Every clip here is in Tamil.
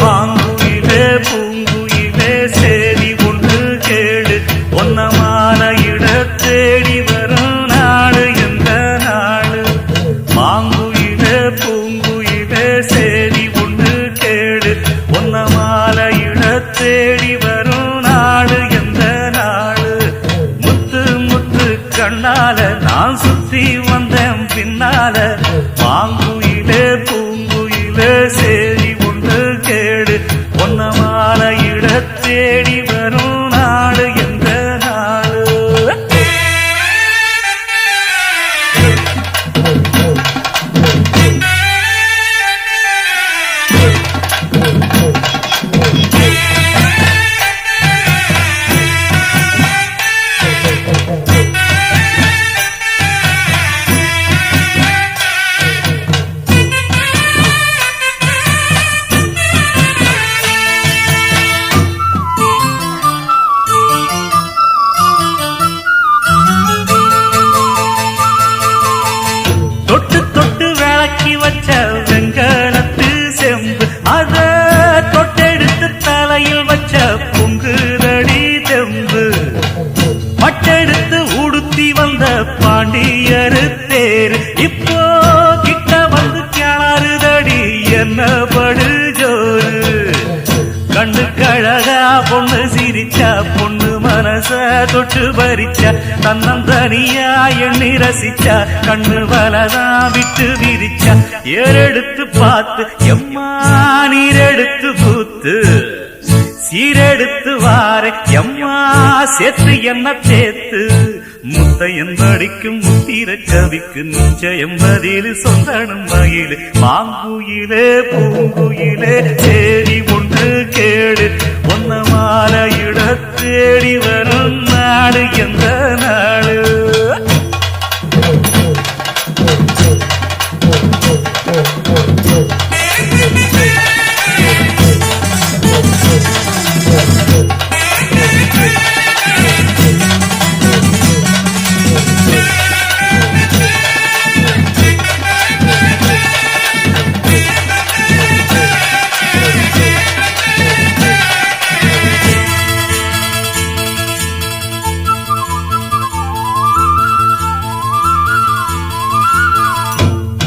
மாங்குயிலே பூங்குயிலே சேரி ஒன்று கேடு ஒன்ன மாலையிட தேடி வரும் நாடு எந்த நாடு. மாங்குயிலே பூங்குயிலே சேரி ஒன்று கேடு ஒன்ன மாலையிட தேடி வரும் நாடு எந்த நாடு. முத்து முத்து கண்ணால நான் சுத்தி வந்தேன் பின்னால. மாங்குயிலே பூங்குயிலே சேரி கேடு ஒன்ன மாலையிட தேடி வரும் நாடு எந்த நாடு. தொட்டு தொட்டு விளக்கி வச்ச வெங்கலத்து செம்பு அத தொட்டெடுத்து தலையில் வச்ச பொங்குதடி தெம்பு. பட்டெடுத்து உடுத்தி வந்த பாண்டியரு தேர் இப்போ கிட்ட வந்து கிணறுதடி என்ன படு ஜோரு. கண்ணு கழகா பொண்ணு சிரிச்சா பொண்ணு மனச தொட்டு பறிச்சா தன்னந்தனியா எண்ணி ரசிச்சா கண்ணு வலதா விட்டு விரிச்சா. ஏறெடுத்து பார்த்து எம்மா நீரெடுத்து பூத்து சீரெடுத்து வார எம்மா சேர்த்து என்ன தேத்து. முத்தையன் படிக்கும் முத்திர கவிக்கு நிச்சயம் பதில் சொந்தனும் மயிலு. மாங்குயிலே பூங்குயிலே சேரி ஒன்று கேடு ஒன்ன மாலையிட தேடி வரும் நாடு எந்த நாடு.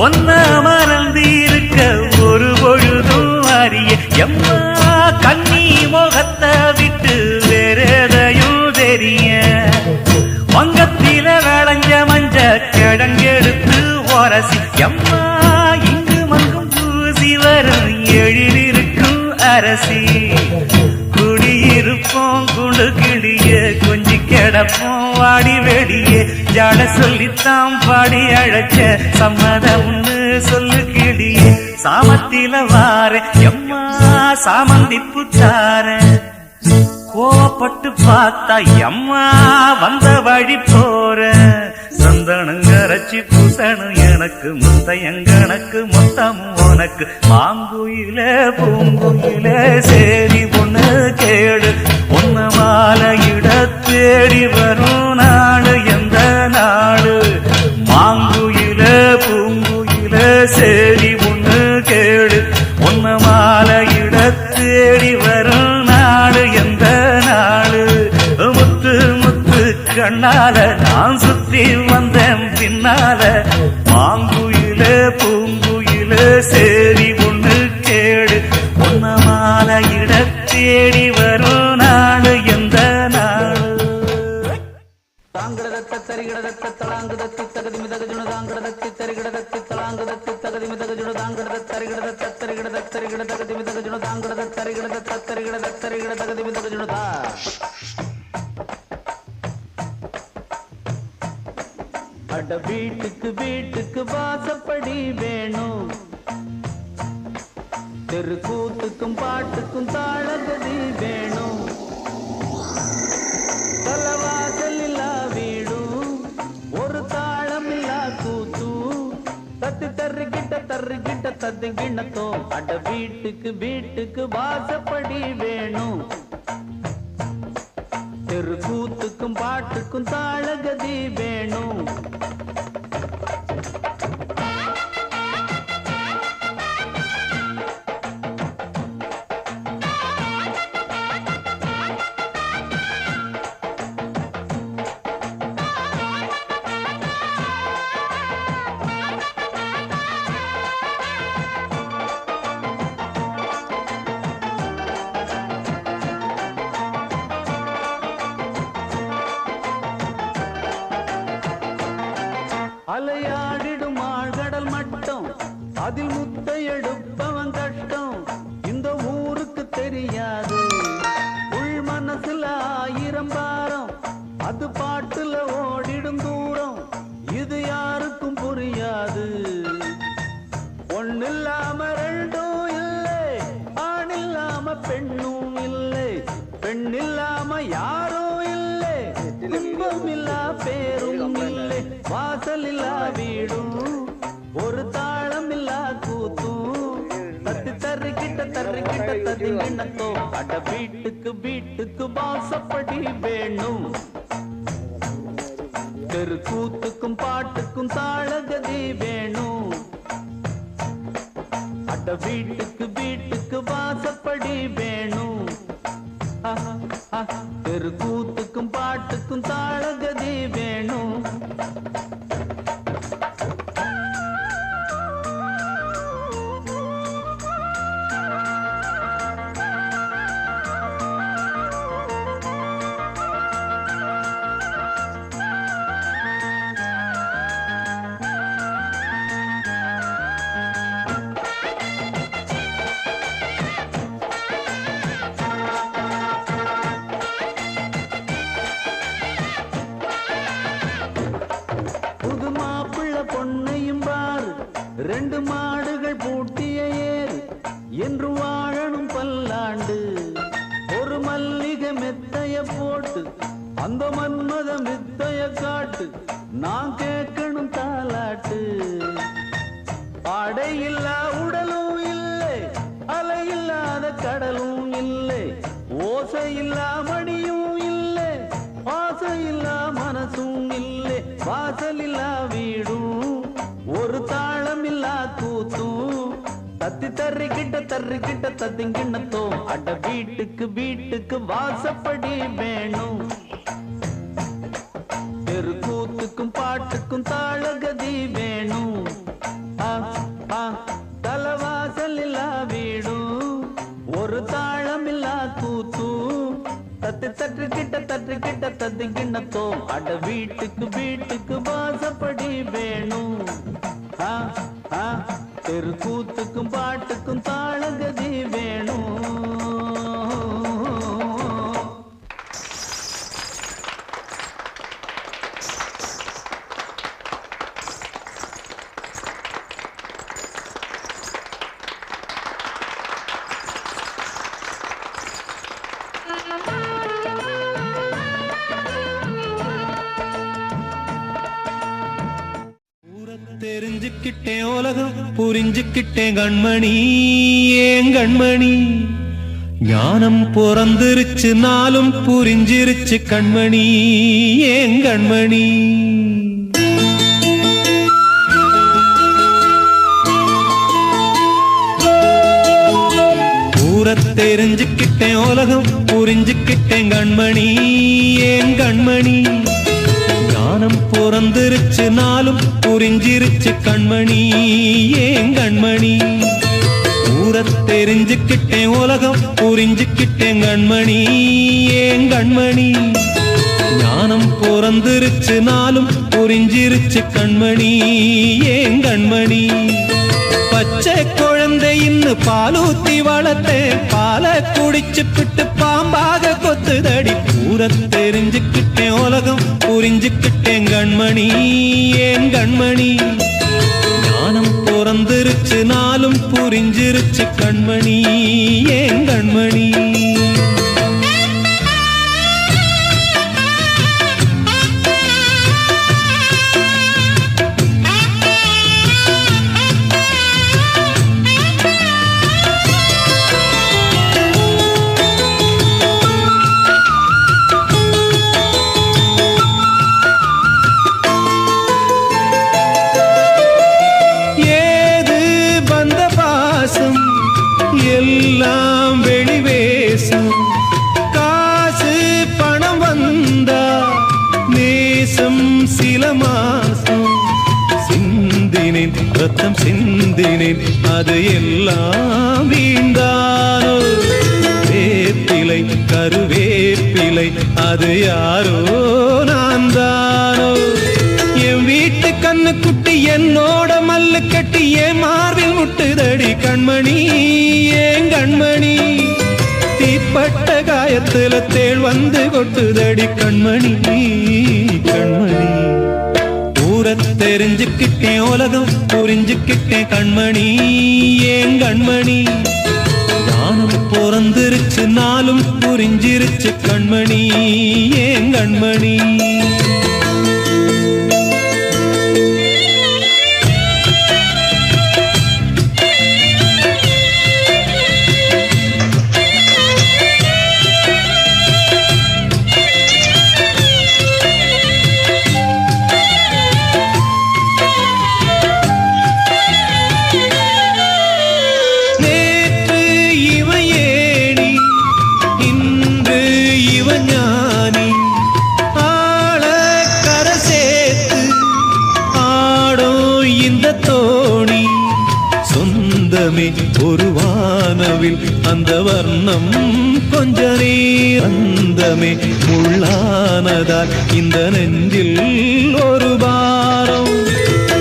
ஒன்ன மறந்து இருக்க ஒரு பொழுதும் அறிய எம்மா கண்ணி முகத்தை விட்டு வேறெதையும் தெரிய. வங்கத்தில விளைஞ்ச மஞ்ச கிழங்கெடுத்து உரசி எம்மா இங்கு மங்கும் பூசி வரும் எழிலிருக்கும் அரசி. குடியிருப்போம் குண்டு கிளிய கொஞ்சி கிடப்போம் வாடி வெடியே. ஜாட சொல்லித்தான் பாடி அழைச்ச சம்மதம்னு சொல்லு கிளியே. சாமத்தில வார எம்மா சாமந்தி புத்தார. கோவப்பட்டு பார்த்தா எம்மா வந்த வழி போற. சந்தனங்கரைச்சி பூசணும் எனக்கு முத்தையங்கணக்கு மொத்தமும் உனக்கு. மாங்குயிலே பூங்குயிலே சேரி பொண்ணு கேடு ஒன்ன மாலையிட தேடி வரும் நாடு எந்த நாடு. மாங்குயிலே பூங்குயிலே சேரி பொண்ணு கேடு ஒன்ன மாலையிட தேடி வரும் நாடு எந்த நாடு. முத்து முத்து கண்ணால நான் சுத்தி வந்தேன் பின்னால. மாங்குயிலே பூங்குயிலே சேரி ஒண்ணு கேடு ஒன்ன மாலையிட தேடி வரும் நாடு எந்த நாடு. தாங்கடதத்த தரிகடதத்த தலாங்கதத்தி தகதி மிதகஜுன தாங்கடதத்தி தரிகடதத்தி தலாங்கதத்தி தகதி மிதகஜுன தாங்கடதத்த தரிகடதத்த தரிகடதத்த தரிகட தகதி மிதகஜுன தாங்கடதத்த தரிகடதத்த தரிகடதத்த தரிகட தகதி மிதகஜுன தா. அட வீட்டுக்கு வீட்டுக்கு வாசப்படி வேணும். தெரு கூத்துக்கும் பாட்டுக்கும் தாளகதி வேணும். தத்திங்கிண்ணத்தோம் அட வீட்டுக்கு வீட்டுக்கு வாசப்படி வேணும் தெரு கூத்துக்கும் பாட்டுக்கும் தாளகதி வேணும் அலையாடிடும் ஆழ்கடல் மட்டம் அதில் முத்தை எடுப்பவன் கஷ்டம் இந்த ஊருக்கு தெரியாது உள் மனசுல 1000 பாரம் அது பாட்டுல ஓடிடும் தூரம் இது யாருக்கும் புரியாது ஒன்னில்லாம ரெண்டும் இல்லை ஆண் இல்லாம பெண்ணும் இல்லை பெண் இல்லாம யாரும் இல்லை இன்பம் இல்லா பேரும் இல்லை வாசல் இல்லா வீடும் ஒரு தாளம் இல்லா கூத்தும் தத்தி தருகிட்ட தத்திங்கிண்ணத்தோ அட வீட்டுக்கு வீட்டுக்கு வாசப்படி வேணும் தெரு கூத்துக்கும் பாட்டுக்கும் தாளகதி வேணும் அட வீட்டுக்கு வீட்டுக்கு வாசப்படி வேணும் தெரு கூத்துக்கும் பாட்டுக்கும் தாளகதி வேணும் பொன்னையும் பாரு 2 மாடுகள் பூட்டிய ஏறு என்று வாழணும் பல்லாண்டு ஒரு மல்லிகை மெத்தைய போட்டு அந்த மன்மத மெத்தைய காட்டு நான் கேட்கணும் தாலாட்டு ஆடை இல்லா உடலும் இல்லை அலை இல்லாத கடலும் இல்லை ஓசை இல்லா மணியும் இல்லை ஆசை இல்லா மனசும் இல்லை வாசல் இல்லா வீடும் ஒரு தாளம் இல்லா கூத்தும் தத்தி தருகிட்ட தத்திங்கிண்ணத்தோம் அட வீட்டுக்கு வீட்டுக்கு வாசப்படி வேணும் தெரு கூத்துக்கும் பாட்டுக்கும் தாளகதி வேணும் தலவாசல் இல்லா வீடும் ஒரு தாளம் இல்லா கூத்தும் தத்தி தருகிட்ட தத்திங்கிண்ணத்தோம் அட வீட்டுக்கு வீட்டுக்கு வாசப்படி வேணும் தெரு கூத்துக்கும் பாட்டுக்கும் தாளகதி வேணும் தெரிஞ்சுக்கிட்டேன் உலகம் புரிஞ்சுக்கிட்டேன் கண்மணி ஏன் கண்மணி ஞானம் பிறந்திருச்சு நாளும் புரிஞ்சிருச்சு கண்மணி ஏன் கண்மணி தெரிஞ்சுக்கிட்டேன் உலகம் புரிஞ்சுக்கிட்டேன் கண்மணி ஏன் கண்மணி ஞானம் பிறந்திருச்சு நாளும் புரிஞ்சிருச்சு கண்மணி ஏன் கண்மணி தெரிஞ்சுக்கிட்டேன் உலகம் புரிஞ்சுக்கிட்டேன் கண்மணி ஏன் கண்மணி ஞானம் பிறந்திருச்சு நாளும் புரிஞ்சிருச்சு கண்மணி ஏன் கண்மணி பச்சை குழந்தை இன்னும் பாலூத்தி வளர்த்தேன் பாலை குடிச்சு பிட்டு பாம்பாக கொத்துதடி தெரிஞ்சுக்கிட்டேன் உலகம் புரிஞ்சுக்கிட்டேன் கண்மணி ஏன் கண்மணி ஞானம் பிறந்திருச்சு நாளும் புரிஞ்சிருச்சு கண்மணி ஏன் கண்மணி சில மாசம் சிந்தினேன், ரத்தம் சிந்தினேன், அது எல்லாம் வீண்டானோ. வேப்பிலை கருவேப்பிலை அது யாரோ நான் தானோ. என் வீட்டு கண்ணு குட்டி என்னோட மல்லு கட்டி என் மார்பில் முட்டுதடி கண்மணி, ஏன் கண்மணி. தீப்பட்ட காயத்துல தேள் வந்து கொட்டுதடி கண்மணி, கண்மணி. ஊரை தெரிஞ்சுக்கிட்டேன், உலகம் புரிஞ்சுக்கிட்டேன் கண்மணி, ஏன் கண்மணி. ஞானம் பிறந்திருச்சு, நாளும் புரிஞ்சிருச்சு கண்மணி, ஏன் கண்மணி. ஒரு வானவில் அந்த வர்ணம் கொஞ்ச நேரந்தமே முள்ளானதால் இந்த நெஞ்சில் ஒரு பாரம்.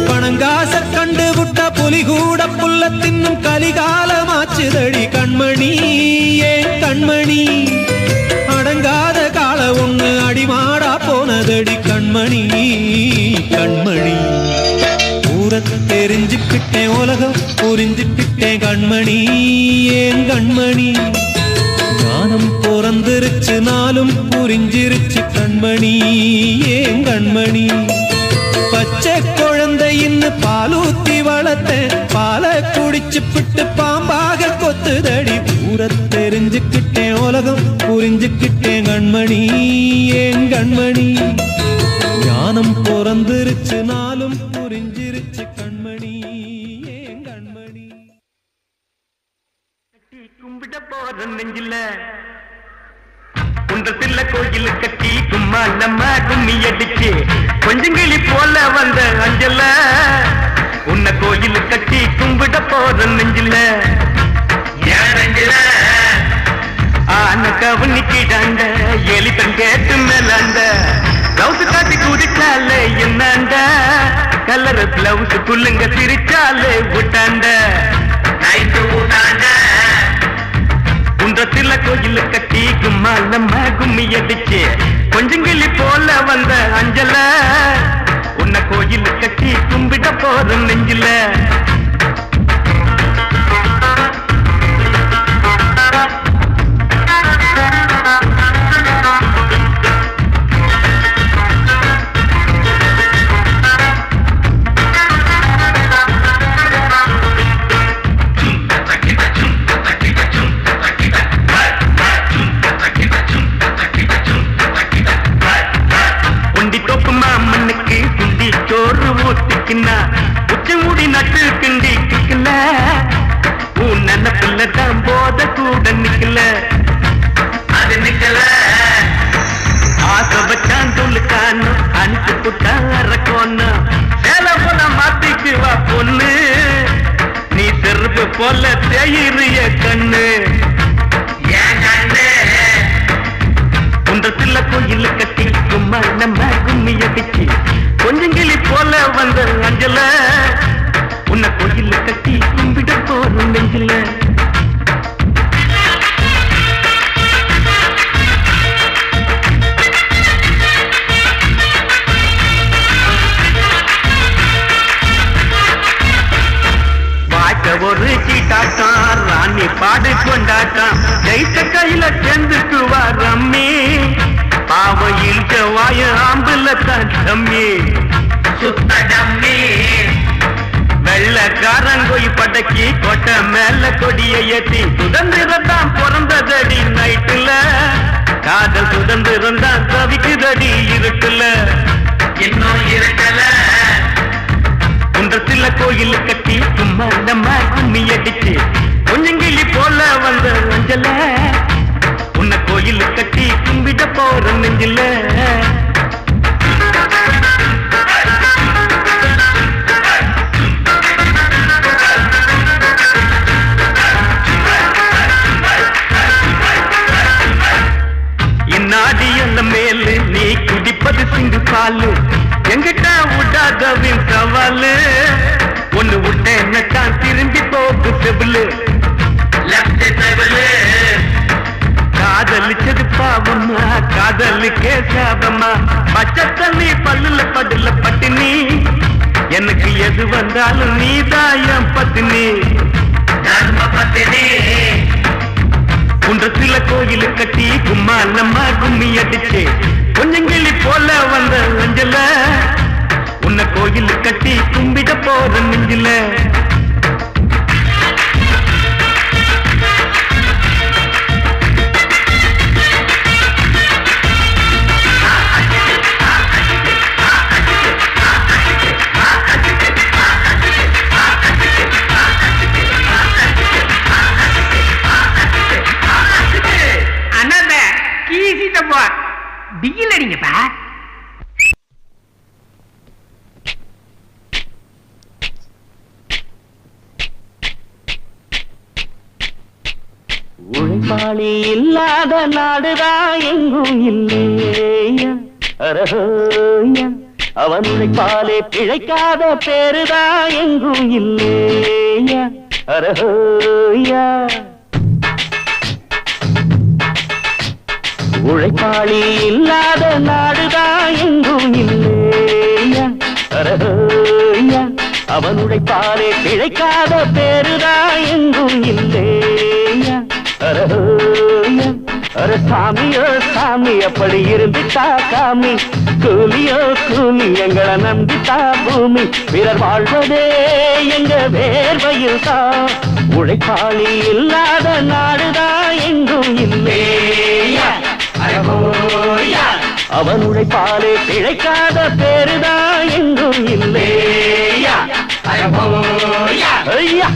பணங்காச கண்டு விட்ட புலி கூட புல்ல தின்னும் கலிகாலமாச்சுதடி கண்மணி, ஏன் கண்மணி. அடங்காத கால ஒண்ணு அடிமாடா போனதடி கண்மணி, கண்மணி. ஊரை தெரிஞ்சுக்கிட்டேன், உலகம் புரிஞ்சுக்கிட்டேன் கண்மணி, ஏன் கண்மணி. ஞானம் பிறந்திருச்சு, நாளும் புரிஞ்சிருச்சு கண்மணி, ஏன் கண்மணி. பச்சை குழந்தை இன்னும் பாலூத்தி வளர்த்தேன், பாலை குடிச்சு பிட்டு பாம்பாக கொத்துதடி. ஊரை தெரிஞ்சுக்கிட்டேன், உலகம் புரிஞ்சுக்கிட்டேன் கண்மணி, ஏன் கண்மணி. ஞானம் பிறந்திருச்சு, நாளும் புரிஞ்சிருச்சு கண்மணி, ஏன் கண்மணி. கும்பிட போற நெஞ்சில குன்றத்தில கோயில் கட்டி கும்மா நம்ம கும்மி அடிச்சு கொஞ்சங்கிளி போல வந்த அஞ்சல உன்னை கோயில் கட்டி கும்பிட போற நெஞ்சில ஆன கவனிக்கிடாண்ட எலிப்பன் கேட்டு மேலாண்ட பிளவுஸ் காட்டி குடிச்சாலே என்னாண்ட கலர் பிளவுஸ் புல்லுங்க சிரிச்சாலே விட்டாண்ட நைட்டு விட்டாண்ட. குன்றத்தில கோயில் கட்டி கும்மா நம்ம கும்மி அடிச்சு கொஞ்சங்கிளி போல வந்த அஞ்சல உன்னை கோயில் கட்டி கும்பிட போற நெஞ்சில. உச்சி மூடி நட்டு கிண்டி கிக்கல உன் நினைப்புலதான் போத கூட நிக்கல அது நிக்கல. ஆசை வச்சான் சொல்லுக்கான்னு அனுப்பி புட்டாரக்கோன்னு சேல போல மாத்திக்குவா பொண்ணு நீ செருப்பு போல தேயிறிய கண்ணு ஏன் கண்ணு. குன்றத்தில கோயில் கட்டி கும்மா நம்ம கும்மி அடிச்சு கொஞ்சங்கிளி போல வந்த அஞ்சல உன்னை கோயில் கட்டி கும்பிட போற நெஞ்சில. வாட்ட ஒரு சீட்டாட்டம் ராணி பாடு கொண்டாட்டம் ஜெயித்த கையில சேர்ந்துக்குவா ரம்மி பாவையில் வாய ஆம்புல தான் டம்மி சுத்த டம்மி. வெள்ளக்காரங்கோய் படக்கி கொட்ட மேல கொடிய ஏத்தி சுதந்திரம் தான் பிறந்ததடி நைட்டுல காதல் சுதந்திரம் தான் தவிக்குதடி இருட்டுல இன்னும் இருக்கல. குன்றத்தில கோயில் கட்டி சும்மா நம்ம கும்மி அடிச்சு கொஞ்சங்கிளி போல வந்த அஞ்சல உன்னை கோயில் கட்டி கும்பிட போற நெஞ்சில. நாடி அந்த மேலு நீ குடிப்பது சிங்கு பாலு எங்கிட்ட விடாதவின் சவாலு ஒண்ணு விட்ட என்னத்தான் திரும்பி போக்கு செபுலு காதலிச்சது பாவமா காதலிக்கே சாபமா பச்சை தண்ணி பல்லுல படுல பட்டினி எனக்கு எது வந்தாலும் நீதாயம் பத்தினி தர்ம பத்தினி குன்றத்தில கோயில் கட்டி கும்மா நம்ம கும்மி அடிச்சு கொஞ்சங்கிளி போல வந்த அஞ்சல உன்னை கோயில் கட்டி கும்பிட போற நெஞ்சில பிகில் அடிங்கப்பா. உழைப்பாளி இல்லாத நாடுதான் எங்கும் இல்லையா அரஹோயா அவன் உழைப்பாலே பிழைக்காத பேருதான் எங்கும் இல்லையா அரஹோயா உழைப்பாளி இல்லாத நாடுதான் எங்கும் இல்லையா அரஹோயா அவன் உழைப்பாலே பிழைக்காத பேருதான் எங்கும் இல்லையா அரஹோயா அர சாமியோ சாமி அப்படி இருந்துட்டா காமி கூலியோ கூலி எங்களை நம்பிட்டா பூமி பிறர் வாழ்வதே எங்க வேர்வையில் தான் உழைப்பாளி இல்லாத நாடுதான் எங்கும் இல்லையா அவன் உழைப்பாலே பிழைக்காத பேருதான் எங்கும் இல்லையா ஐயா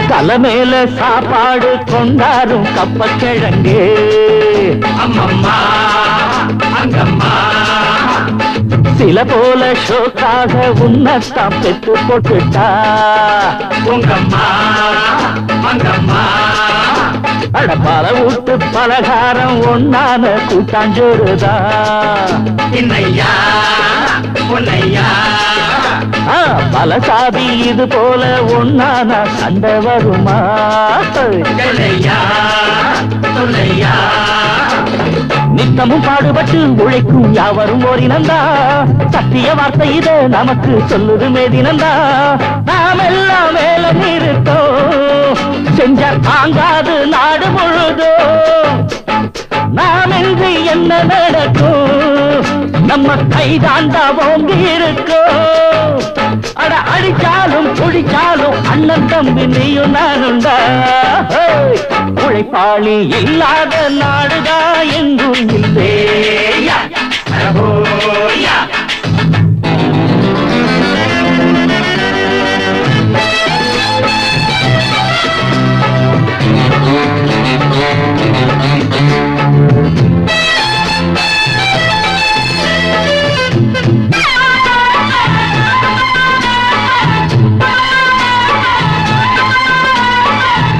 தலைமையில சாப்பாடு கொண்டாரும் கப்பக்கிழங்கு அம்மம்மா அங்கம்மா சில போல ஷோக்காக உன்னத்தான் பெற்று போட்டுட்டா உங்கம்மா அங்கம்மா அட பல வீட்டு பலகாரம் ஒன்னான கூட்டாஞ்சோறுதா இன்னையா பொன்னையா பல சாதி இது போல ஒன்னான சண்டை வருமா நித்தமும் பாடுபட்டு உழைக்கும் யாவரும் ஓரினந்தா சத்திய வார்த்தை இத நமக்கு சொல்லுது மேதினந்தா நாம் எல்லாம் மேல நிறுத்தோம் செஞ்ச தாங்காது நாடு முழுதோ நாம் என்று என்ன நடக்கும் நம்ம கைதாண்டா ஓங்கி இருக்கோம் அட அடிச்சாலும் குடிச்சாலும் அண்ணன் தம்பி நீயும் நானுண்டா உழைப்பாளி இல்லாத நாடுதா எங்கும் இல்லையா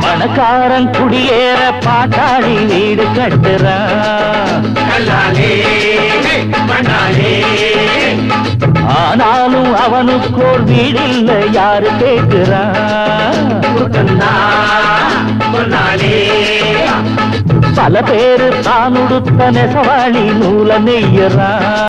பணக்காரன் குடியேற பாட்டாளி வீடு கட்டுறான் ஆனாலும் அவனுக்கோர் வீடில்லை யாரு கேட்கிறான் பல பேரு தான் உடுத்த நெசவாளி நூல நெய்யறான்